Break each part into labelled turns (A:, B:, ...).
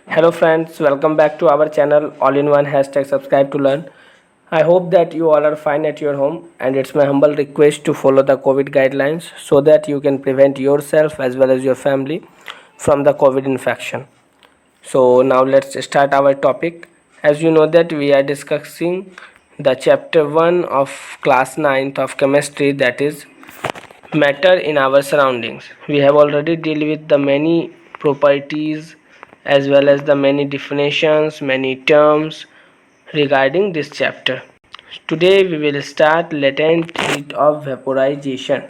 A: Hello friends, welcome back to our channel all-in-one hashtag subscribe to learn. I hope that you all are fine at your home, and it's my humble request to follow the COVID guidelines so that you can prevent yourself as well as your family from the COVID infection. So now let's start our topic. As you know that we are discussing the chapter 1 of class 9th of chemistry, that is matter in our surroundings. We have already dealt with the many properties as well as the many definitions, many terms regarding this chapter. Today we will start latent heat of vaporization,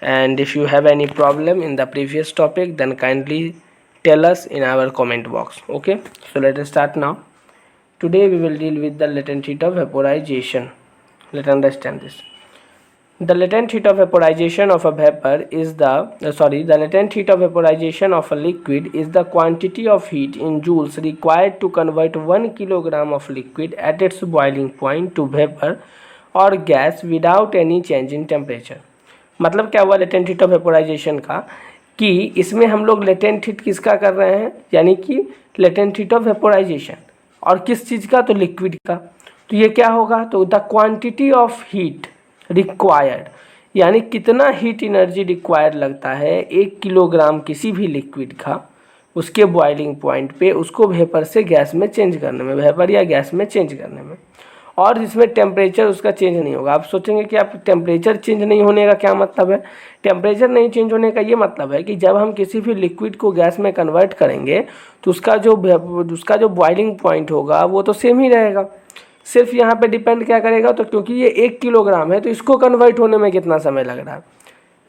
A: and if you have any problem in the previous topic then kindly tell us in our comment box. Okay, so let us start now. Today we will deal with the latent heat of vaporization. Let's understand this. The latent heat of vaporization of a vapor is the latent heat of vaporization of a liquid is the quantity of heat in joules required to convert 1 kilogram of liquid at its boiling point to vapor और gas without any change in temperature. मतलब क्या हुआ latent heat of vaporisation का, कि इसमें हम लोग latent heat किसका कर रहे हैं, यानी कि लेटेंट हीट ऑफ वेपोराइजेशन, और किस चीज़ का, तो लिक्विड का. तो ये क्या होगा, तो the quantity of heat required, यानी कितना हीट एनर्जी रिक्वायर्ड लगता है 1 किलोग्राम किसी भी लिक्विड का उसके बॉइलिंग पॉइंट पे उसको वेपर से गैस में चेंज करने में, वेपर या गैस में चेंज करने में, और जिसमें टेम्परेचर उसका चेंज नहीं होगा. आप सोचेंगे कि आप टेम्परेचर चेंज नहीं होने का क्या मतलब है. टेम्परेचर नहीं चेंज होने का ये मतलब है कि जब हम किसी भी लिक्विड को गैस में कन्वर्ट करेंगे तो उसका जो बॉइलिंग पॉइंट होगा वो तो सेम ही रहेगा. सिर्फ यहाँ पे डिपेंड क्या करेगा, तो क्योंकि ये 1 किलोग्राम है तो इसको कन्वर्ट होने में कितना समय लग रहा है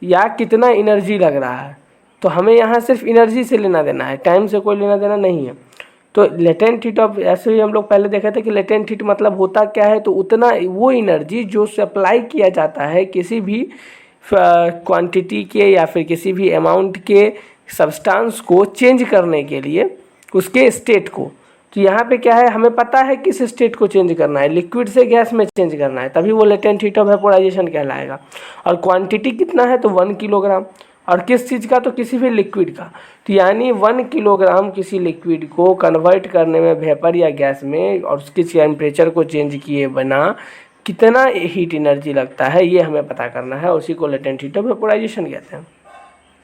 A: या कितना एनर्जी लग रहा है, तो हमें यहाँ सिर्फ एनर्जी से लेना देना है, टाइम से कोई लेना देना नहीं है. तो लेटेंट हीट ऑफ, ऐसे ही हम लोग पहले देखे थे कि लेटेंट हीट मतलब होता क्या है, तो उतना वो एनर्जी जो सप्लाई किया जाता है किसी भी क्वांटिटी के या फिर किसी भी अमाउंट के सब्सटेंस को चेंज करने के लिए उसके स्टेट को. तो यहाँ पे क्या है, हमें पता है किस स्टेट को चेंज करना है, लिक्विड से गैस में चेंज करना है, तभी वो लेटेंट हीट ऑफ वेपोराइजेशन कहलाएगा. और क्वांटिटी कितना है, तो 1 किलोग्राम, और किस चीज़ का, तो किसी भी लिक्विड का. तो यानी 1 किलोग्राम किसी लिक्विड को कन्वर्ट करने में वेपर या गैस में और उसके टेम्परेचर को चेंज किए बिना कितना हीट एनर्जी लगता है, ये हमें पता करना है, उसी को लेटेंट हीट ऑफ वेपोराइजेशन कहते हैं.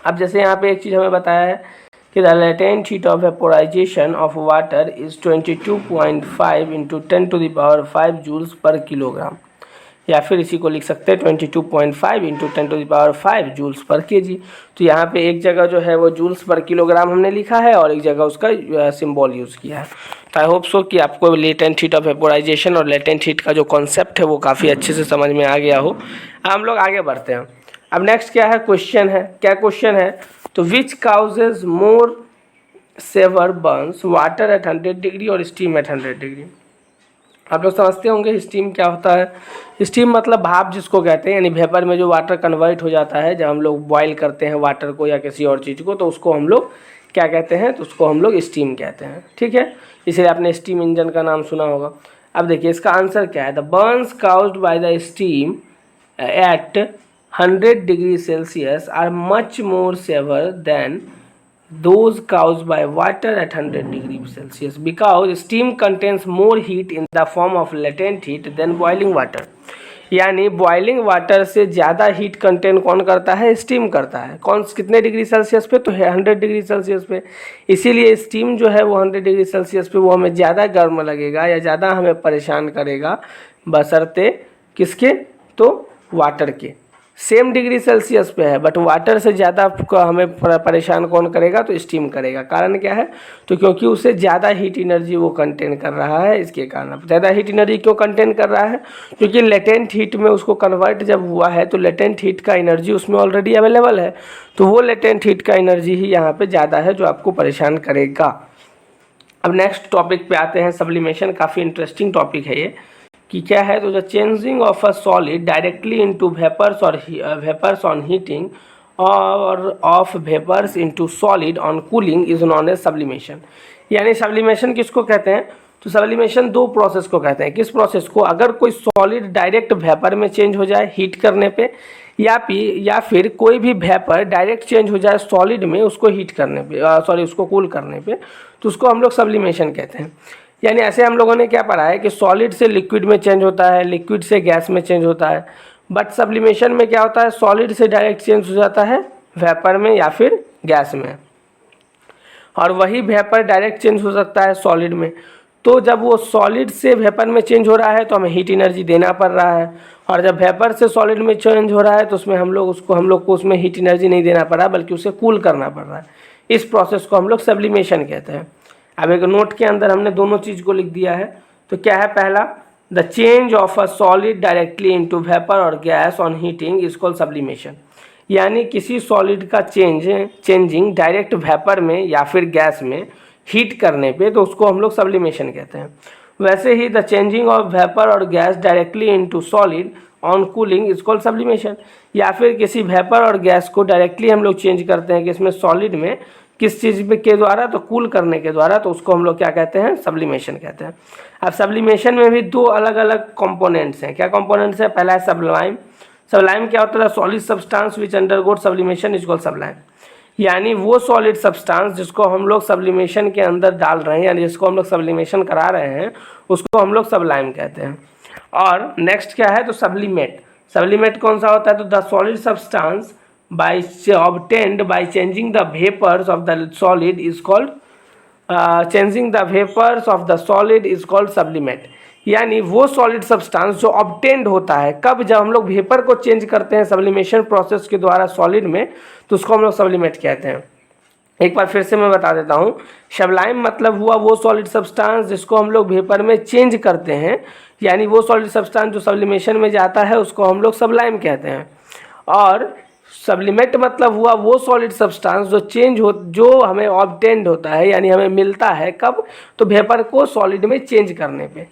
A: अब जैसे यहाँ पे एक चीज़ हमें बताया है कि the latent heat of vaporisation of water is 22.5 into 10⁵ joules per kilogram, या फिर इसी को लिख सकते हैं 22.5 इंटू 10⁵ जूल्स पर केजी. तो यहाँ पे एक जगह जो है वो जूल्स पर किलोग्राम हमने लिखा है और एक जगह उसका सिंबल यूज़ किया है. तो आई होप सो कि आपको लेटेंट हीट ऑफ वेपोराइजेशन और लेटेंट हीट का जो कॉन्सेप्ट है वो काफ़ी अच्छे से समझ में आ गया हो. हम लोग आगे बढ़ते हैं. अब नेक्स्ट क्या है, क्वेश्चन है. क्या क्वेश्चन है, तो which causes more severe burns water at 100 degree और स्टीम एट 100 डिग्री. आप लोग समझते होंगे स्टीम क्या होता है. स्टीम मतलब भाप जिसको कहते हैं, यानी वेपर में जो वाटर कन्वर्ट हो जाता है जब हम लोग बॉईल करते हैं वाटर को या किसी और चीज़ को, तो उसको हम लोग क्या कहते हैं, तो उसको हम लोग स्टीम कहते हैं. ठीक है, इसलिए आपने स्टीम इंजन का नाम सुना होगा. अब देखिए इसका आंसर क्या है, the Burns caused by the steam at 100 degree Celsius are much more severe than those caused by water at 100 degree Celsius because steam contains more heat in the form of latent heat than boiling water. यानी boiling water से ज़्यादा heat contain कौन करता है, steam करता है. कौन कितने डिग्री सेल्सियस पे, तो 100 डिग्री सेल्सियस पे. इसीलिए स्टीम जो है वो 100 डिग्री सेल्सियस पे वो हमें ज़्यादा गर्म लगेगा या ज़्यादा हमें परेशान करेगा, बशर्ते किसके, तो वाटर के. सेम डिग्री सेल्सियस पे है बट वाटर से ज़्यादा हमें परेशान कौन करेगा, तो स्टीम करेगा. कारण क्या है, तो क्योंकि उसे ज़्यादा हीट एनर्जी वो कंटेन कर रहा है. इसके कारण ज़्यादा हीट एनर्जी क्यों कंटेन कर रहा है, क्योंकि लेटेंट हीट में उसको कन्वर्ट जब हुआ है तो लेटेंट हीट का एनर्जी उसमें ऑलरेडी अवेलेबल है, तो वो लेटेंट हीट का एनर्जी ही यहाँ पर ज़्यादा है जो आपको परेशान करेगा. अब नेक्स्ट टॉपिक पे आते हैं, सब्लिमेशन. काफ़ी इंटरेस्टिंग टॉपिक है ये, कि क्या है, तो the changing of a solid directly into vapours on heating और of vapours into solid on cooling is known as sublimation. यानी सब्लिमेशन किसको कहते हैं, तो सब्लिमेशन दो प्रोसेस को कहते हैं। किस प्रोसेस को? अगर कोई सॉलिड डायरेक्ट वेपर में चेंज हो जाए हीट करने पे, या फिर कोई भी वेपर डायरेक्ट चेंज हो जाए सॉलिड में उसको हीट करने पे, उसको कूल करने पे, तो उसको हम लोग सब्लिमेशन कहते हैं। यानी ऐसे हम लोगों ने क्या पढ़ा है कि सॉलिड से लिक्विड में चेंज होता है, लिक्विड से गैस में चेंज होता है, बट सब्लिमेशन में क्या होता है, सॉलिड से डायरेक्ट चेंज हो जाता है वेपर में या फिर गैस में, और वही वेपर डायरेक्ट चेंज हो सकता है सॉलिड में। तो जब वो सॉलिड से वेपर में चेंज हो रहा है तो हमें हीट एनर्जी देना पड़ रहा है, और जब वेपर से सॉलिड में चेंज हो रहा है तो उसमें हम लोग को उसमें हीट एनर्जी नहीं देना पड़ रहा, बल्कि उसे कूल करना पड़ रहा है। इस प्रोसेस को हम लोग सब्लिमेशन कहते हैं। अब एक नोट के अंदर हमने दोनों चीज़ को लिख दिया है। तो क्या है? पहला, the change of a solid directly into vapour और gas on heating is called sublimation. यानी किसी सॉलिड का चेंजिंग डायरेक्ट वेपर में या फिर गैस में हीट करने पे, तो उसको हम लोग सब्लिमेशन कहते हैं। वैसे ही द चेंजिंग ऑफ वेपर और gas directly into solid on cooling is called sublimation. या फिर किसी वेपर और गैस को डायरेक्टली हम लोग चेंज करते हैं किसमें, सॉलिड में, किस चीज़ के द्वारा, तो कूल करने के द्वारा, तो उसको हम लोग क्या कहते हैं, सब्लिमेशन कहते हैं। अब सब्लिमेशन में भी दो अलग अलग कंपोनेंट्स हैं। क्या कंपोनेंट्स हैं? पहला है सब्लाइम। सब्लाइम क्या होता है? Solid substance which undergo sublimation is called sublime. यानी वो सॉलिड सब्सटेंस जिसको हम लोग सब्लिमेशन के अंदर डाल रहे हैं, यानी जिसको हम लोग सब्लिमेशन करा रहे हैं, उसको हम लोग सब्लाइम कहते हैं। और नेक्स्ट क्या है? तो सब्लिमेट। सब्लिमेट कौन सा होता है? तो the solid substance obtained by changing the vapors of the solid is called sublimate। यानी वो सॉलिड सब्सटेंस जो ऑब्टेंड होता है, कब? जब हम लोग वेपर को चेंज करते हैं सब्लिमेशन प्रोसेस के द्वारा सॉलिड में, तो उसको हम लोग सब्लिमेट कहते हैं। एक बार फिर से मैं बता देता हूँ। सब्लाइम मतलब हुआ वो सॉलिड सब्सटेंस जिसको हम लोग वेपर में चेंज करते हैं, यानी वो सॉलिड सब्सटेंस जो सब्लिमेशन में जाता है उसको हम लोग सब्लाइम कहते हैं। और सब्लिमेट मतलब हुआ वो सॉलिड सब्सटेंस जो हमें ऑब्टेंड होता है, यानी हमें मिलता है कब? तो वेपर को सॉलिड में चेंज करने पे।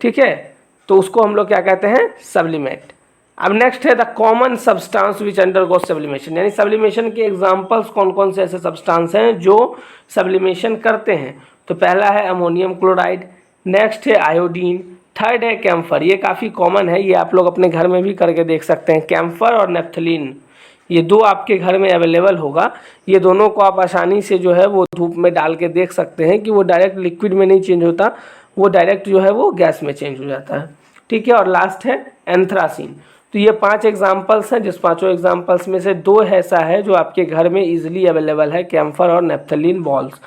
A: ठीक है, तो उसको हम लोग क्या कहते हैं, सब्लिमेट। अब नेक्स्ट है the common substance which undergoes sublimation. यानी सब्लिमेशन के एग्जांपल्स कौन कौन से ऐसे सब्सटेंस हैं जो सब्लिमेशन करते हैं। तो पहला है अमोनियम क्लोराइड, नेक्स्ट है आयोडीन, थर्ड है कैम्फर। ये काफ़ी कॉमन है, ये आप लोग अपने घर में भी करके देख सकते हैं। कैम्फर और नेफ्थलीन, ये दो आपके घर में अवेलेबल होगा। ये दोनों को आप आसानी से जो है वो धूप में डाल के देख सकते हैं कि वो डायरेक्ट लिक्विड में नहीं चेंज होता, वो डायरेक्ट जो है वो गैस में चेंज हो जाता है। ठीक है, और लास्ट है एंथ्रासीन। तो ये 5 एग्जाम्पल्स हैं, जिस 5 एग्जाम्पल्स में से 2 ऐसा है जो आपके घर में ईजिली अवेलेबल है, कैम्फर और नेफ्थलीन बॉल्स।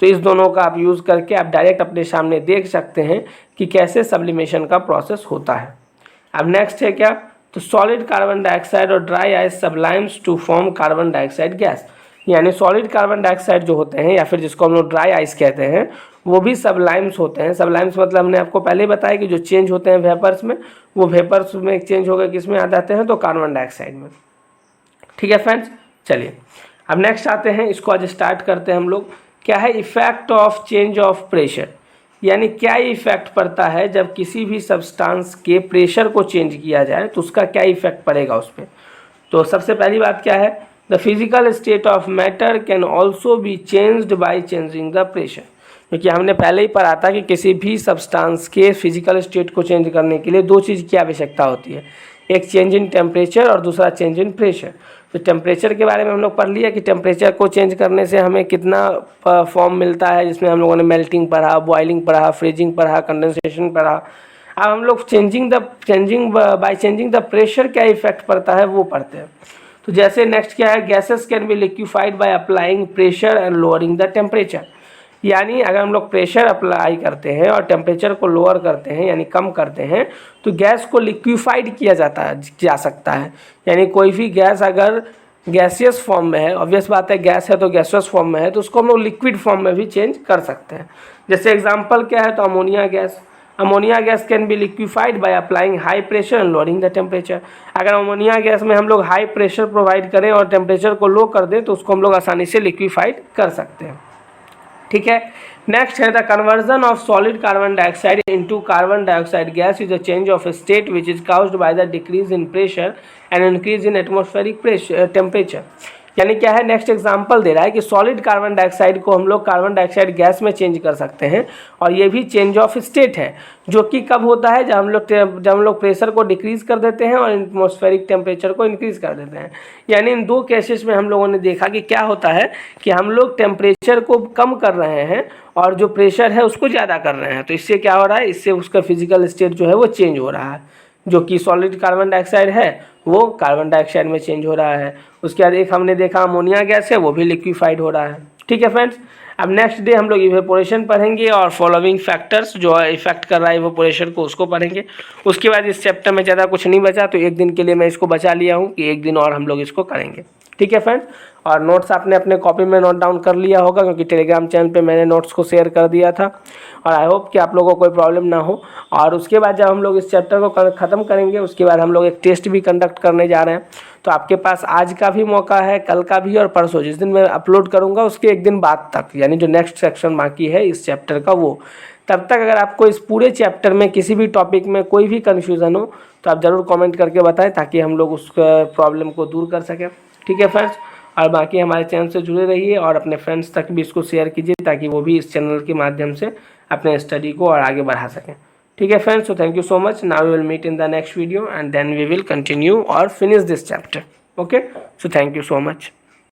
A: तो इस दोनों का आप यूज़ करके आप डायरेक्ट अपने सामने देख सकते हैं कि कैसे सब्लिमेशन का प्रोसेस होता है। अब नेक्स्ट है क्या? तो सॉलिड कार्बन डाइऑक्साइड और dry ice sublimes to form carbon dioxide gas. यानी सॉलिड कार्बन डाइऑक्साइड जो होते हैं, या फिर जिसको हम लोग ड्राई आइस कहते हैं, वो भी सब्लाइम्स होते हैं। सब्लाइम्स मतलब हमने आपको पहले बताया कि जो चेंज होते हैं वेपर्स में, वो वेपर्स में चेंज हो गए किस में आ जाते हैं, तो कार्बन डाइऑक्साइड में। ठीक है फ्रेंड्स, चलिए अब नेक्स्ट आते हैं, इसको आज स्टार्ट करते हैं हम लोग। क्या है effect of change of pressure. यानी क्या इफेक्ट पड़ता है जब किसी भी सब्सटेंस के प्रेशर को चेंज किया जाए, तो उसका क्या इफेक्ट पड़ेगा उस पर। तो सबसे पहली बात क्या है, the physical state of matter can also be changed by changing the pressure. क्योंकि हमने पहले ही पढ़ा था कि किसी भी सब्सटेंस के फिजिकल स्टेट को चेंज करने के लिए 2 चीज़ की आवश्यकता होती है, एक चेंज इन टेम्परेचर और दूसरा चेंज इन प्रेशर। तो टेम्परेचर के बारे में हम लोग पढ़ लिया कि टेम्परेचर को चेंज करने से हमें कितना फॉर्म मिलता है, जिसमें हम लोगों ने मेल्टिंग पढ़ा, बॉइलिंग पढ़ा, फ्रीजिंग पढ़ा, कंडेंसेशन पढ़ा। अब हम लोग बाय चेंजिंग द प्रेशर क्या इफेक्ट पड़ता है वो पढ़ते हैं। तो जैसे नेक्स्ट क्या है, gases can be liquefied by applying pressure and lowering the temperature. यानी अगर हम लोग प्रेशर अप्लाई करते हैं और टेम्परेचर को लोअर करते हैं, यानी कम करते हैं, तो गैस को लिक्विफाइड किया जा सकता है। यानी कोई भी गैस अगर गैसियस फॉर्म में है, ऑब्वियस बात है गैस है तो गैसियस फॉर्म में है, तो उसको हम लोग लिक्विड फॉर्म में भी चेंज कर सकते हैं। जैसे एग्जांपल क्या है, तो ammonia gas. Ammonia gas can be liquefied by applying high pressure and lowering the temperature. अगर अमोनिया गैस में हम लोग हाई प्रेशर प्रोवाइड करें और टेम्परेचर को लो कर दें, तो उसको हम लोग आसानी से लिक्विफाइड कर सकते हैं। ठीक है, नेक्स्ट है the conversion of solid carbon dioxide into carbon dioxide gas is a change of state which is caused by the decrease in pressure and increase in atmospheric temperature. यानी क्या है, नेक्स्ट एग्जांपल दे रहा है कि solid carbon dioxide को हम लोग carbon dioxide gas में चेंज कर सकते हैं, और ये भी चेंज ऑफ स्टेट है, जो कि कब होता है, जब हम लोग प्रेशर को डिक्रीज़ कर देते हैं और एटमॉस्फेरिक टेम्परेचर को इंक्रीज़ कर देते हैं। यानी इन दो केसेस में हम लोगों ने देखा कि क्या होता है कि हम लोग टेम्परेचर को कम कर रहे हैं और जो प्रेशर है उसको ज़्यादा कर रहे हैं, तो इससे क्या हो रहा है, इससे उसका फिजिकल स्टेट जो है वो चेंज हो रहा है। जो कि सॉलिड कार्बन डाइऑक्साइड है वो कार्बन डाइऑक्साइड में चेंज हो रहा है। उसके बाद एक हमने देखा अमोनिया गैस है, वो भी लिक्विफाइड हो रहा है। ठीक है फ्रेंड्स, अब नेक्स्ट डे हम लोग इवेपोरेशन पढ़ेंगे और फॉलोइंग फैक्टर्स जो इफेक्ट कर रहा है इवेपोरेशन को, उसको पढ़ेंगे। उसके बाद इस चैप्टर में ज़्यादा कुछ नहीं बचा, तो एक दिन के लिए मैं इसको बचा लिया हूँ कि एक दिन और हम लोग इसको करेंगे। ठीक है फ्रेंड्स, और नोट्स आपने अपने कॉपी में नोट डाउन कर लिया होगा, क्योंकि टेलीग्राम चैनल पे मैंने नोट्स को शेयर कर दिया था, और आई होप कि आप लोगों को कोई प्रॉब्लम ना हो। और उसके बाद जब हम लोग इस चैप्टर को ख़त्म करेंगे, उसके बाद हम लोग एक टेस्ट भी कंडक्ट करने जा रहे हैं। तो आपके पास आज का भी मौका है, कल का भी, और परसों जिस दिन मैं अपलोड करूँगा उसके एक दिन बाद तक, यानी जो नेक्स्ट सेक्शन बाकी है इस चैप्टर का वो, तब तक अगर आपको इस पूरे चैप्टर में किसी भी टॉपिक में कोई भी कन्फ्यूज़न हो तो आप ज़रूर कमेंट करके बताएं, ताकि हम लोग उस प्रॉब्लम को दूर कर सकें। ठीक है फ्रेंड्स, और बाकी हमारे चैनल से जुड़े रहिए और अपने फ्रेंड्स तक भी इसको शेयर कीजिए, ताकि वो भी इस चैनल के माध्यम से अपने स्टडी को और आगे बढ़ा सकें। ठीक है friends, so thank you so much. Now we will meet in the next video and then we will continue or finish this chapter. Okay, so thank you so much.